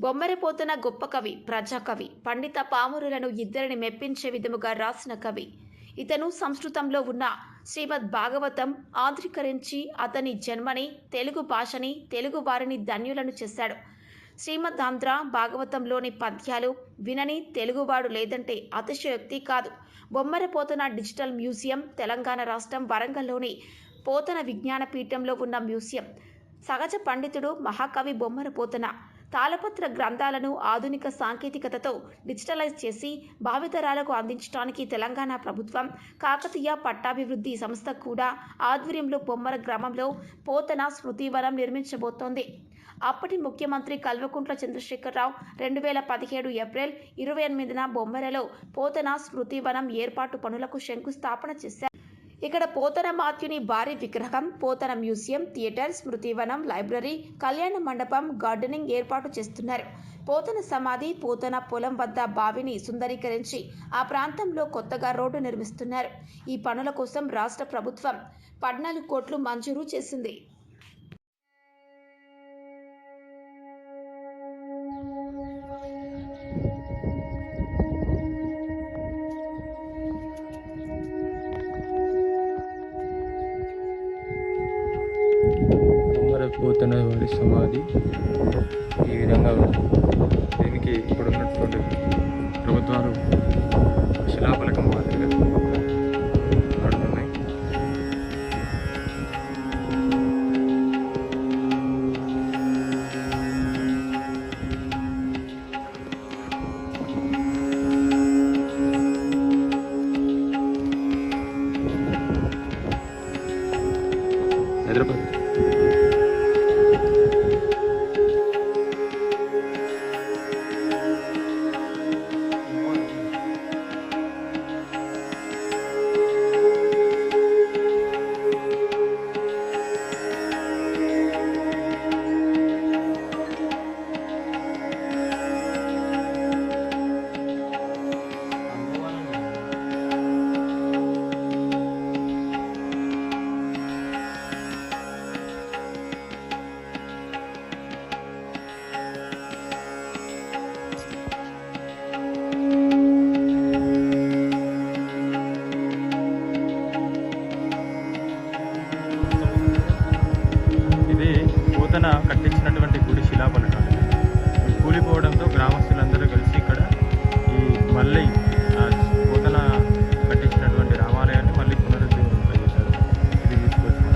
బొమ్మరిపోతున్న గొప్ప కవి, ప్రజాకవి, పండిత పామరులను ఇద్దరిని మెప్పించే విధముగా రాసిన కవి. ఇతను సంస్కృతంలో ఉన్న శ్రీమద్ భాగవతం ఆంధ్రీకరించి అతని జన్మని, తెలుగు భాషని, తెలుగు వారిని ధన్యులను చేశాడు. శ్రీమద్ ఆంధ్ర భాగవతంలోని పద్యాలు వినని తెలుగువాడు లేదంటే అతిశయోక్తి కాదు. బొమ్మరిపోతున్న డిజిటల్ మ్యూజియం తెలంగాణ రాష్ట్రం వరంగల్లోని పోతన విజ్ఞాన పీఠంలో ఉన్న మ్యూజియం. సహజ పండితుడు మహాకవి బొమ్మరిపోతన తాళపత్ర గ్రంథాలను ఆధునిక సాంకేతికతతో డిజిటలైజ్ చేసి భావితరాలకు అందించడానికి తెలంగాణ ప్రభుత్వం కాకతీయ పట్టాభివృద్ధి సంస్థ కూడా ఆధ్వర్యంలో బొమ్మర గ్రామంలో పోతన స్మృతివనం నిర్మించబోతోంది. అప్పటి ముఖ్యమంత్రి కల్వకుంట్ల చంద్రశేఖరరావు 2017 ఏప్రిల్ 28న బొమ్మరలో పోతన స్మృతివనం ఏర్పాటు పనులకు శంకుస్థాపన చేశారు. ఇక్కడ పోతన మాత్యుని భారీ విగ్రహం, పోతన మ్యూజియం, థియేటర్, స్మృతివనం, లైబ్రరీ, కళ్యాణ మండపం, గార్డెనింగ్ ఏర్పాటు చేస్తున్నారు. పోతన సమాధి, పోతన పొలం వద్ద బావిని సుందరీకరించి ఆ ప్రాంతంలో కొత్తగా రోడ్డు నిర్మిస్తున్నారు. ఈ పనుల కోసం రాష్ట్ర ప్రభుత్వం 14 కోట్లు మంజూరు చేసింది. పోతన వారి సమాధి ఈ విధంగా ఉంది. దీనికి ఇప్పుడున్నటువంటి ప్రభుత్వాలు శిలాఫలకం మాదిరిగా నడుతున్నాయి. హైదరాబాద్ పోతన కట్టించినటువంటి గుడి శిలాఫలకాలు కూలిపోవడంతో గ్రామస్తులందరూ కలిసి ఇక్కడ ఈ మళ్ళీ పోతన కట్టించినటువంటి రామాలయాన్ని మళ్ళీ పునరుద్ధరింపజేశారు. ఇది తీసుకొచ్చిన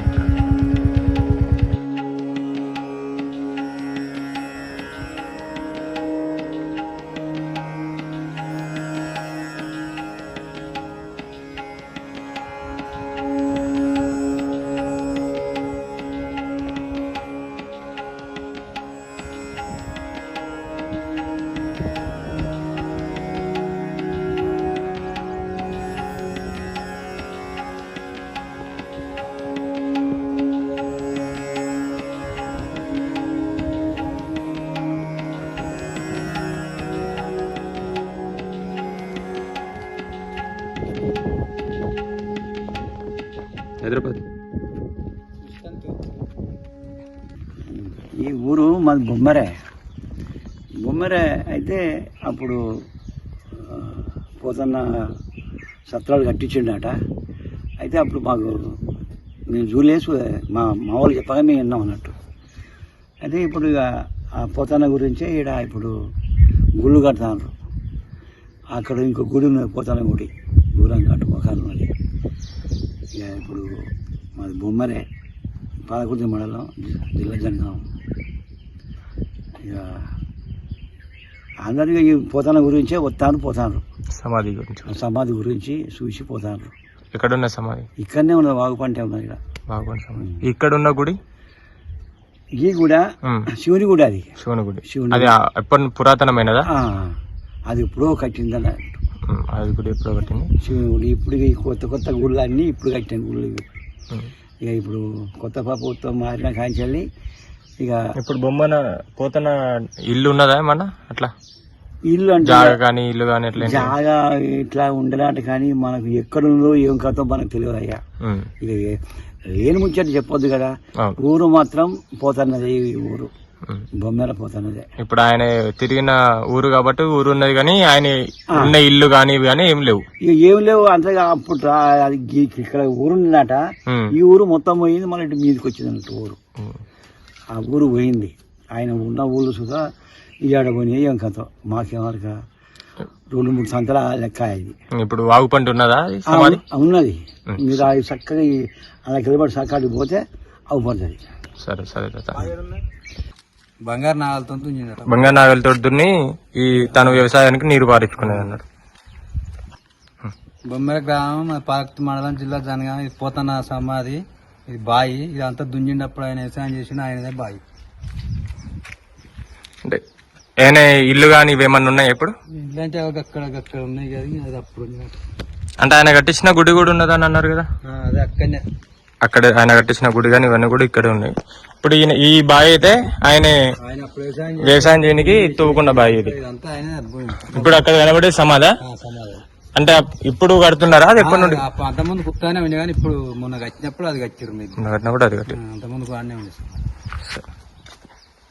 హైదరాబాద్. ఈ ఊరు మాది బొమ్మరే అయితే అప్పుడు పోతన్న సత్రాలు కట్టించిండట. అయితే అప్పుడు మాకు మేము జూలేసి మా వాళ్ళు చెప్పగా మేము విన్నాం అన్నట్టు. అయితే ఇప్పుడు ఇక ఆ పోతన్న గురించే ఇక్కడ ఇప్పుడు గుళ్ళు కడతారు. అక్కడ ఇంకో గుడి ఉన్నది, పోతన్న గుడి దూరం కట్టుకోకాలి ఉన్నది. ఇక ఇప్పుడు మాది బొమ్మరే, పాలకుర్తి మండలం, జిల్లా జనగాం. ఇక అందరికీ ఈ పోతన గురించే పోతాను. సమాధి గురించి చూసి పోతాను. ఎక్కడున్న సమాధి? ఇక్కడనే ఉన్నది, వాగుపంటే ఉన్నది. ఇక్కడ ఇక్కడున్న గుడి ఈ గుడి శివుని గుడి. అది శివుని అది ఎప్పటి పురాతనమైనదా? అది ఎప్పుడో కట్టిందని. అది గుడి ఎప్పుడో కట్టింది శివుని గుడి. ఇప్పుడు కొత్త గుళ్ళు అన్నీ ఇప్పుడు కట్టిన గుళ్ళు. ఇక ఇప్పుడు కొత్త ప్రభుత్వం మారిన కాంచెల్లి ఇక ఇప్పుడు బొమ్మన పోతన ఇల్లు ఉన్నదా ఏమన్నా అట్లా? ఇల్లు అంటే జాగా కానీ ఇల్లు కానీ జాగా ఇట్లా ఉండలాంటి కానీ మనకు ఎక్కడుందో ఏం కథో మనకు తెలియదు అయ్యా. ఇక లేని ముచ్చట చెప్పొద్దు కదా. ఊరు మాత్రం పోతున్నది ఊరు. బొమ్మల పోతానదే. ఇప్పుడు ఆయన తిరిగిన ఊరు కాబట్టి ఊరు ఉన్నది కానీ ఆయన ఉన్న ఇల్లు కానీ ఇవి కానీ ఏం లేవు. ఇక ఏం లేవు అంతగా. అప్పుడు అది ఇక్కడ ఊరుందట, ఈ ఊరు మొత్తం పోయింది, మళ్ళీ ఇటు మీదకి వచ్చింది అన్నట్టు ఊరు. ఆ ఊరు పోయింది. ఆయన ఉన్న ఊళ్ళు సుధా ఇవాడ పోయినాయి. ఏం కథ మాకేమరక 2-3 సంతల లెక్క ఇది. ఇప్పుడు వాగు పంట ఉన్నదా ఉన్నది. మీరు అది చక్కగా అలా కిలోమీటర్ సకాడికి పోతే అవుపడుతుంది. సరే సరే తాత. బంగారు నాగలతో బంగారు నాగలతో దున్ని ఈ తను వ్యవసాయానికి నీరు పారించుకునేది అన్నాడు. బొమ్మల గ్రామం పాలకుర్తి మండలం జిల్లా జనగామ. ఇది పోతన్న సమాధి, ఇది బాయి. ఇదంతా దుంజినప్పుడు ఆయన వ్యవసాయం చేసిన ఆయనదే బాయి. అంటే ఏమైనా ఇల్లు కానీ ఇవేమన్నా ఉన్నాయి ఇప్పుడు? ఇలాంటి అక్కడ ఉన్నాయి కదా, అది అప్పుడు అంటే ఆయన కట్టించిన గుడి కూడా ఉన్నదని అన్నారు కదా. అదే అక్కడనే, అక్కడ ఆయన కట్టించిన గుడి కానీ ఇవన్నీ కూడా ఇక్కడే ఉన్నాయి. ఇప్పుడు ఈ బావి అయితే ఆయన అప్పుడు వ్యవసాయం చేయడానికి తవ్వుకున్న బావి ఇది. ఇదంతా ఆయన ఇప్పుడు అక్కడ కనబడే సమాధి. సమాధి అంటే ఇప్పుడు కడుతున్నారా? అది ఎప్పటి నుండి? అంతకుముందు కుత్తానే ఉంది కానీ ఇప్పుడు మొన్న కట్టినప్పుడు అది కట్టారు. మీకు కట్టినప్పుడు అది కట్టి అంతకుముందు వాడినే ఉంది.